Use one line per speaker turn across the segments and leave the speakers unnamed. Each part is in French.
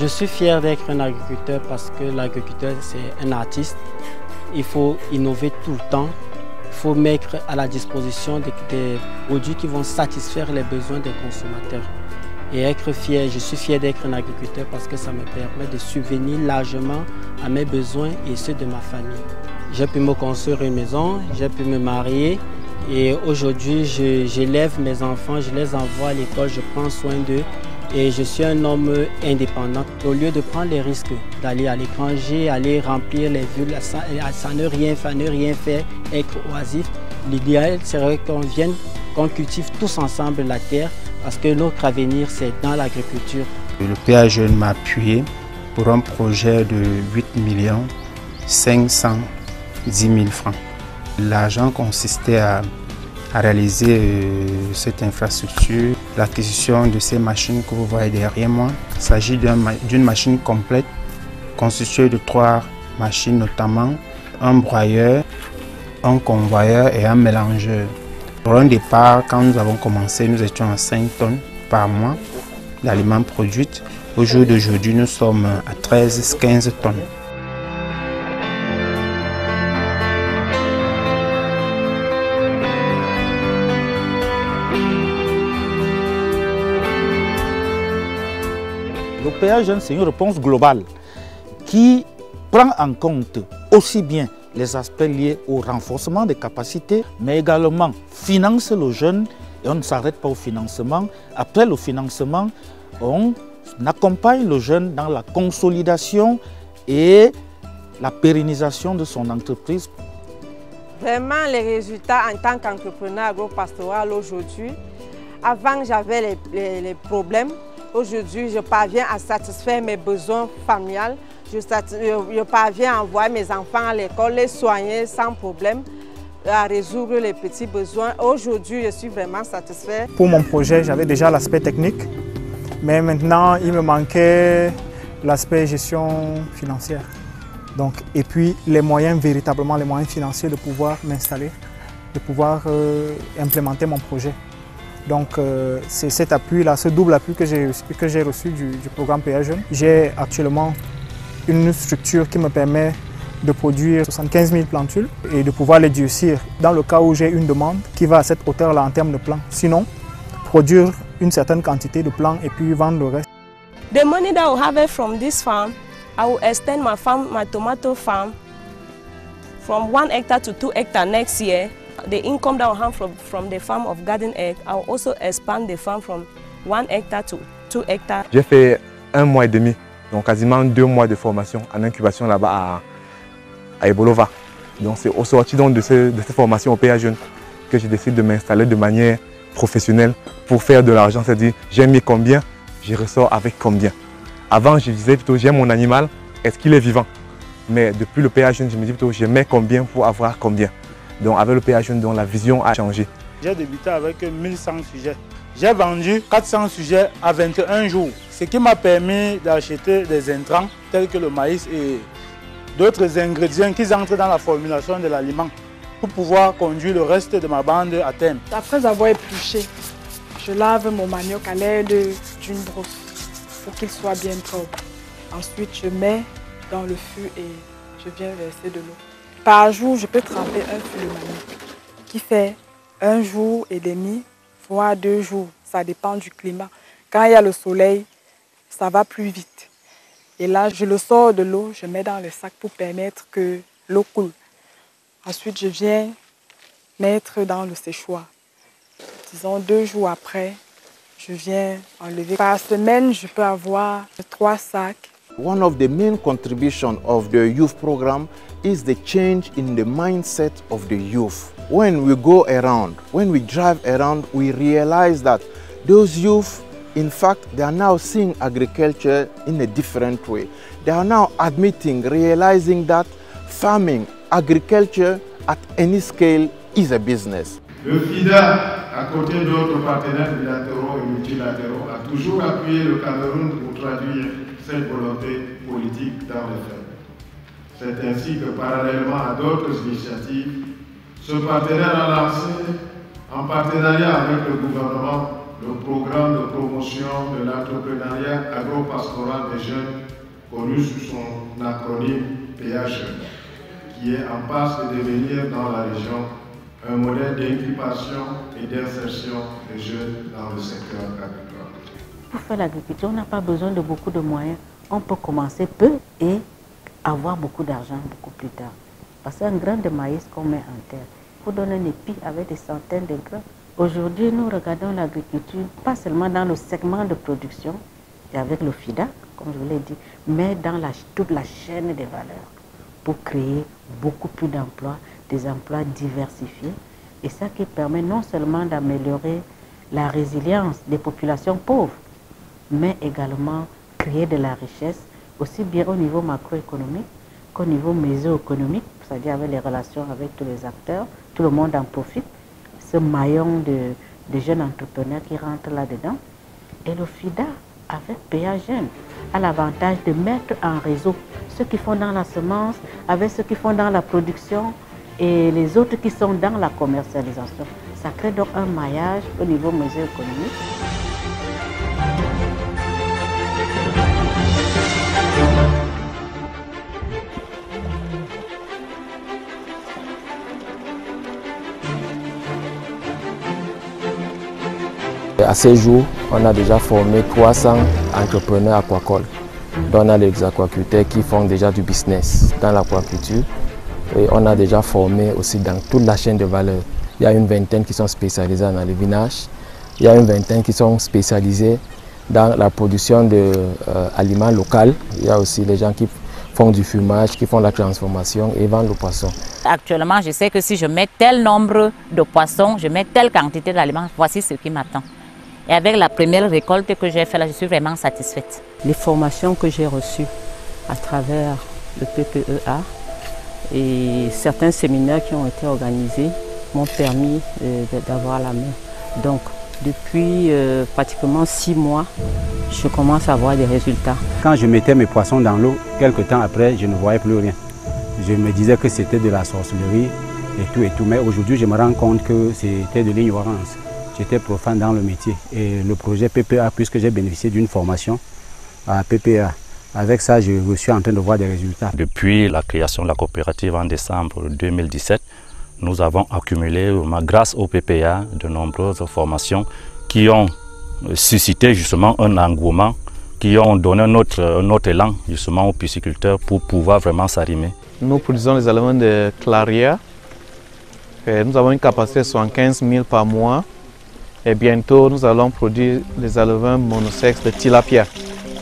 suis fier d'être un agriculteur parce que l'agriculteur, c'est un artiste. Il faut innover tout le temps. Il faut mettre à la disposition des produits qui vont satisfaire les besoins des consommateurs. Et être fier, je suis fier d'être un agriculteur parce que ça me permet de subvenir largement à mes besoins et ceux de ma famille. J'ai pu me construire une maison, j'ai pu me marier et aujourd'hui j'élève mes enfants, je les envoie à l'école, je prends soin d'eux et je suis un homme indépendant. Au lieu de prendre les risques d'aller à l'étranger, aller remplir les villes, ça ne rien faire, être oisif, l'idéal serait qu'on cultive tous ensemble la terre parce que notre avenir c'est dans l'agriculture.
Le PA Jeune m'a appuyé pour un projet de 8 510 000 francs. L'argent consistait à réaliser cette infrastructure, l'acquisition de ces machines que vous voyez derrière moi. Il s'agit d'une machine complète constituée de 3 machines notamment, un broyeur, un convoyeur et un mélangeur. Pour un départ, quand nous avons commencé, nous étions à 5 tonnes par mois d'aliments produits. Au jour d'aujourd'hui, nous sommes à 13-15 tonnes.
Le PA Jeune, c'est une réponse globale qui prend en compte aussi bien les aspects liés au renforcement des capacités, mais également finance le jeune et on ne s'arrête pas au financement. Après le financement, on accompagne le jeune dans la consolidation et la pérennisation de son entreprise.
Vraiment, les résultats en tant qu'entrepreneur agropastoral aujourd'hui, avant j'avais les problèmes. Aujourd'hui, je parviens à satisfaire mes besoins familiales. Je parviens à envoyer mes enfants à l'école, les soigner sans problème, à résoudre les petits besoins. Aujourd'hui, je suis vraiment satisfaite.
Pour mon projet, j'avais déjà l'aspect technique, mais maintenant, il me manquait l'aspect gestion financière. Donc, et puis, les moyens, véritablement les moyens financiers de pouvoir m'installer, de pouvoir implémenter mon projet. Donc c'est cet appui-là, ce double appui que j'ai reçu du programme PA Jeune. J'ai actuellement une structure qui me permet de produire 75 000 plantules et de pouvoir les durcir dans le cas où j'ai une demande qui va à cette hauteur-là en termes de plants. Sinon, produire une certaine quantité de plants et puis vendre le reste.
The money that I will have from this farm, I will extend my farm, my tomato farm, from 1 hectare to 2 hectares next year. The income that I will have from the farm of Garden Egg, I will also expand the farm from 1 hectare to 2 hectares.
J'ai fait 1 mois et demi, donc quasiment 2 mois de formation en incubation là-bas à Ebolova. Donc c'est au sorti donc de cette formation au PA Jeune que j'ai décidé de m'installer de manière professionnelle pour faire de l'argent. C'est-à-dire, j'ai mis combien, je ressors avec combien. Avant, je disais plutôt, j'ai mon animal, est-ce qu'il est vivant? Mais depuis le PA Jeune, je me dis plutôt, je mets combien pour avoir combien. Donc avec le PA Jeune, la vision a changé.
J'ai débuté avec 1100 sujets. J'ai vendu 400 sujets à 21 jours, ce qui m'a permis d'acheter des intrants tels que le maïs et d'autres ingrédients qui entrent dans la formulation de l'aliment pour pouvoir conduire le reste de ma bande à terme.
Après avoir épluché, je lave mon manioc à l'aide d'une brosse pour qu'il soit bien propre. Ensuite, je mets dans le fût et je viens verser de l'eau. Par jour, je peux tremper un fût de manioc qui fait 1 jour et demi, voire 2 jours. Ça dépend du climat. Quand il y a le soleil, ça va plus vite. Et là, je le sors de l'eau, je mets dans le sac pour permettre que l'eau coule. Ensuite, je viens mettre dans le séchoir. Disons 2 jours après, je viens enlever. Par semaine, je peux avoir 3 sacs.
One of the main contributions of the youth program is the change in the mindset of the youth. When we go around, when we drive around, we realize that those youth, in fact, they are now seeing agriculture in a different way. They are now admitting, realizing that farming, agriculture at any scale is a business.
Le FIDA, à côté d'autres partenaires bilatéraux et multilatéraux, a toujours appuyé le Cameroun pour traduire cette volonté politique dans les faits. C'est ainsi que, parallèlement à d'autres initiatives, ce partenaire a lancé, en partenariat avec le gouvernement, le programme de promotion de l'entrepreneuriat agro-pastoral des jeunes connu sous son acronyme PH, qui est en passe de devenir dans la région un modèle d'incubation et d'insertion des jeunes dans le secteur agricole.
Pour faire l'agriculture, on n'a pas besoin de beaucoup de moyens. On peut commencer peu et avoir beaucoup d'argent beaucoup plus tard. Parce qu'un grain de maïs qu'on met en terre, il faut donner un épi avec des centaines de grains. Aujourd'hui, nous regardons l'agriculture, pas seulement dans le segment de production, et avec le FIDA, comme je vous l'ai dit, mais dans toute la chaîne des valeurs, pour créer beaucoup plus d'emplois, des emplois diversifiés, et ça qui permet non seulement d'améliorer la résilience des populations pauvres, mais également créer de la richesse, aussi bien au niveau macroéconomique qu'au niveau mésoéconomique, c'est-à-dire avec les relations avec tous les acteurs, tout le monde en profite, ce maillon de jeunes entrepreneurs qui rentrent là-dedans. Et le FIDA, avec PA Jeunes, a l'avantage de mettre en réseau ceux qui font dans la semence, avec ceux qui font dans la production et les autres qui sont dans la commercialisation. Ça crée donc un maillage au niveau mésoéconomique.
À ce jour, on a déjà formé 300 entrepreneurs aquacoles. Donc on a les aquaculteurs qui font déjà du business dans l'aquaculture. Et on a déjà formé aussi dans toute la chaîne de valeur. Il y a une vingtaine qui sont spécialisés dans le vinage. Il y a une vingtaine qui sont spécialisés dans la production d'aliments locaux. Il y a aussi les gens qui font du fumage, qui font la transformation et vendent le poisson.
Actuellement, je sais que si je mets tel nombre de poissons, je mets telle quantité d'aliments, voici ce qui m'attend. Et avec la première récolte que j'ai faite là, je suis vraiment satisfaite.
Les formations que j'ai reçues à travers le PPEA et certains séminaires qui ont été organisés m'ont permis d'avoir la main. Donc, depuis pratiquement 6 mois, je commence à voir des résultats.
Quand je mettais mes poissons dans l'eau, quelques temps après, je ne voyais plus rien. Je me disais que c'était de la sorcellerie et tout. Mais aujourd'hui, je me rends compte que c'était de l'ignorance. J'étais profane dans le métier. Et le projet PPA, puisque j'ai bénéficié d'une formation à PPA, avec ça, je suis en train de voir des résultats.
Depuis la création de la coopérative en décembre 2017, nous avons accumulé, grâce au PPA, de nombreuses formations qui ont suscité justement un engouement, qui ont donné un autre élan justement aux pisciculteurs pour pouvoir vraiment s'arrimer.
Nous produisons les aliments de Claria. Nous avons une capacité de 75 000 par mois. Et bientôt, nous allons produire les alevins monosexes de tilapia.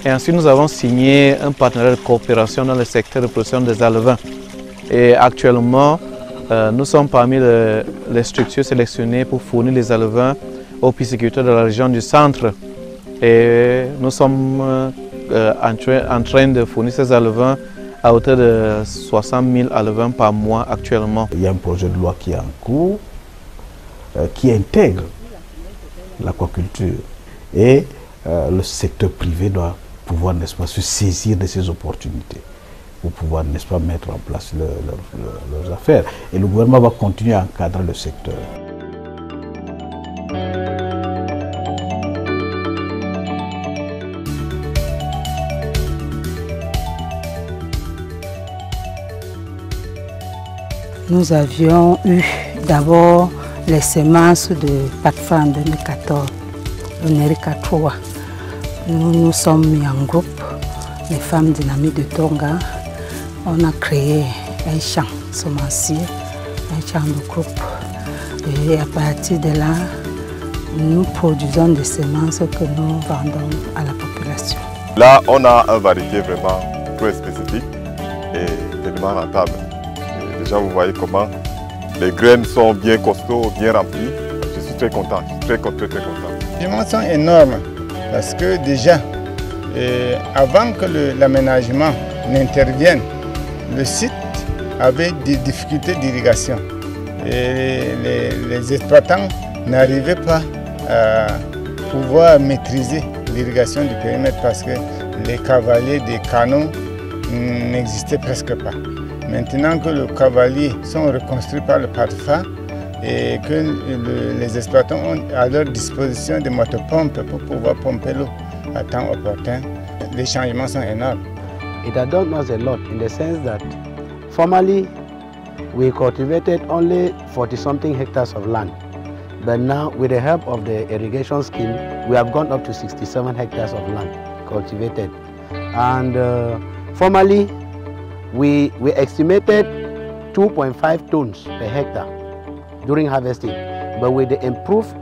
Et ensuite, nous avons signé un partenariat de coopération dans le secteur de production des alevins. Et actuellement, nous sommes parmi les structures sélectionnées pour fournir les alevins aux pisciculteurs de la région du centre. Et nous sommes en train de fournir ces alevins à hauteur de 60 000 alevins par mois actuellement.
Il y a un projet de loi qui est en cours, qui intègre l'aquaculture et le secteur privé doit pouvoir, n'est-ce pas, se saisir de ces opportunités pour pouvoir, n'est-ce pas, mettre en place leurs affaires. Et le gouvernement va continuer à encadrer le secteur.
Nous avions eu d'abord les semences de PACFA en 2014, le Nerika 3. Nous nous sommes mis en groupe, les femmes dynamiques de Tonga. On a créé un champ semencier, un champ de groupe. Et à partir de là, nous produisons des semences que nous vendons à la population.
Là, on a une variété vraiment très spécifique et tellement rentable. Et déjà, vous voyez comment les graines sont bien costauds, bien remplies. Je suis très content, très content.
Les dimensions sont énormes parce que déjà, avant que l'aménagement n'intervienne, le site avait des difficultés d'irrigation. Et les exploitants n'arrivaient pas à pouvoir maîtriser l'irrigation du périmètre parce que les cavaliers des canaux n'existaient presque pas. Maintenant que les cavaliers sont reconstruits par le PACFA et que les exploitants ont à leur disposition des motopompes pour pouvoir pomper l'eau à temps opportun, les changements sont énormes.
it had done us a lot in the sense that formerly we cultivated only 40-something hectares of land. But now, with the help of the irrigation scheme, we have gone up to 67 hectares of land cultivated. And formerly, we estimated 2.5 tons per hectare during harvesting. But with the improved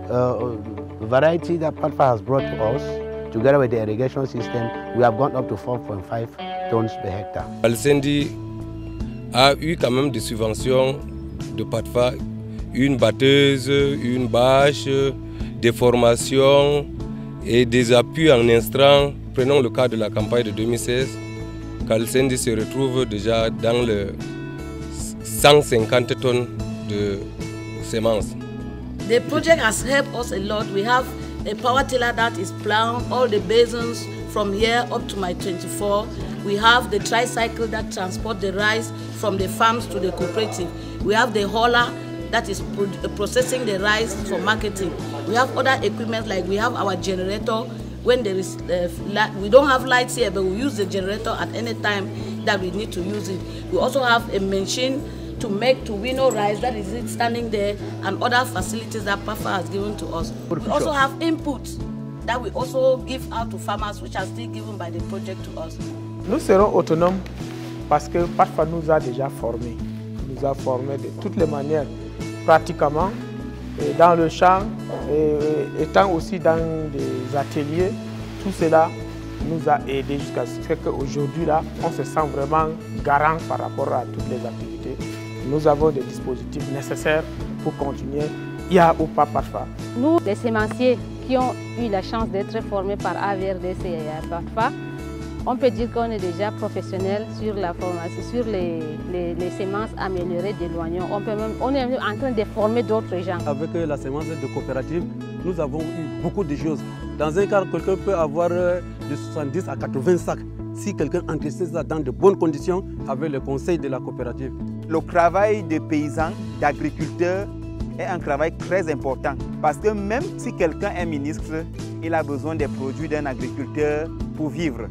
variety that PATFA has brought to us, together with the irrigation system, we have gone up to 4.5 tons per hectare.
Kalsendi a eu quand même des subventions de PATFA, une batteuse, une bâche, des formations et des appuis en intrants. Prenons le cas de la campagne de 2016. Kalsendi se retrouve déjà dans le 150 tonnes de semences.
The project has helped us a lot. We have a power tiller that is plowed all the basins from here up to my 24. We have the tricycle that transports the rice from the farms to the cooperative. We have the hauler that is processing the rice for marketing. We have other equipment, like we have our generator. When there is, we don't have lights here, but we use the generator at any time that we need to use it. We also have a machine to winnow rice that is standing there, and other facilities that PATFA has given to us. We also have inputs that we also give out to farmers, which are still given by the project to us.
Nous serons autonomes parce que PATFA nous a déjà formés. Nous a formés de toutes les manières, pratiquement, dans le champ, étant aussi dans des ateliers. Tout cela nous a aidés jusqu'à ce qu'aujourd'hui, on se sent vraiment garant par rapport à toutes les activités. Nous avons des dispositifs nécessaires pour continuer, il y a ou pas PATFA.
Nous, les sémenciers qui ont eu la chance d'être formés par AVRDC et PATFA, on peut dire qu'on est déjà professionnel sur la formation, sur les semences améliorées de l'oignon. On est en train de former d'autres gens.
Avec la semence de coopérative, nous avons eu beaucoup de choses. Dans un cas, quelqu'un peut avoir de 70 à 80 sacs si quelqu'un entretient ça dans de bonnes conditions avec le conseil de la coopérative.
Le travail des paysans, d'agriculteurs, est un travail très important parce que même si quelqu'un est ministre, il a besoin des produits d'un agriculteur pour vivre.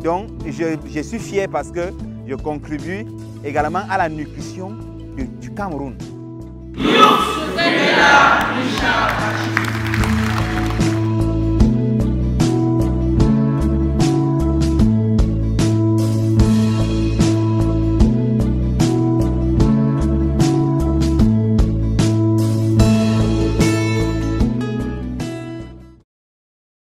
Donc je suis fier parce que je contribue également à la nutrition du Cameroun.